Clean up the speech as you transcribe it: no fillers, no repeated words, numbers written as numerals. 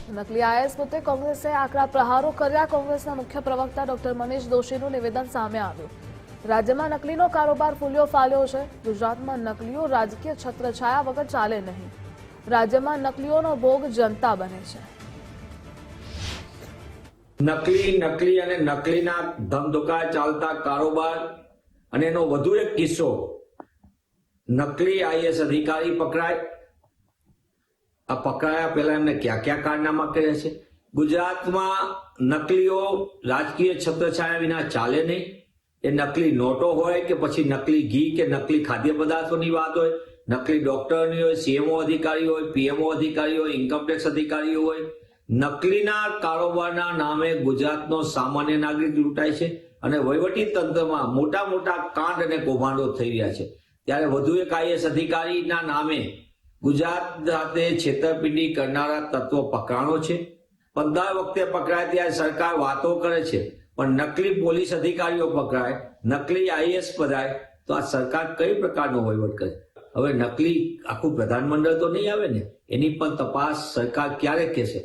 નકલી આઈએએસ મુદ્દે કોંગ્રેસે આકરા પ્રહારો કર્યા। કોંગ્રેસના મુખ્ય પ્રવક્તા ડોક્ટર મનીષ દોશીનું નિવેદન સામે આવ્યું। રાજ્યમાં નકલીનો કારોબાર ફૂલ્યો ફાલ્યો છે। ગુજરાતમાં નકલીઓ રાજકીય છત્રછાયા વગર ચાલે નહીં। રાજ્યમાં નકલીઓનો ભોગ જનતા બને છે। નકલી અને નકલીના ધમધોકા ચાલતા કારોબાર અને એનો વધુ એક કિસ્સો, નકલી આઈએએસ અધિકારી પકડાય। આ પકડાયા પહેલા એમને ક્યાં ક્યાં કારનામા કર્યા છે। ગુજરાતમાં નકલીઓ રાજકીય છત્રછાયા વિના ચાલે નહીં। એ નકલી નોટો હોય કે પછી નકલી ઘી કે નકલી ખાદ્ય પદાર્થોની વાત હોય, નકલી ડોક્ટરની હોય, સીએમઓ અધિકારી હોય, પીએમઓ અધિકારી હોય, ઇન્કમટેક્સ અધિકારીઓ હોય, નકલીના કારોબારના નામે ગુજરાતનો સામાન્ય નાગરિક લૂંટાય છે અને વહીવટી તંત્રમાં મોટા મોટા કાંડ અને કૌભાંડો થઈ રહ્યા છે। ત્યારે વધુ એક આઈએએસ અધિકારીના નામે ગુજરાત સાથે છેતરપિંડી કરનારા તત્વો પકડાણો છે। 15 વખતે પકડાય ત્યારે સરકાર વાતો કરે છે, પણ નકલી પોલીસ અધિકારીઓ પકડાય, નકલી આઈએએસ પકડાય તો આ સરકાર કઈ પ્રકારનો વહીવટ કરે? હવે નકલી આખું પ્રધાનમંડળ તો નહીં આવે ને, એની પણ તપાસ સરકાર ક્યારે કહેશે?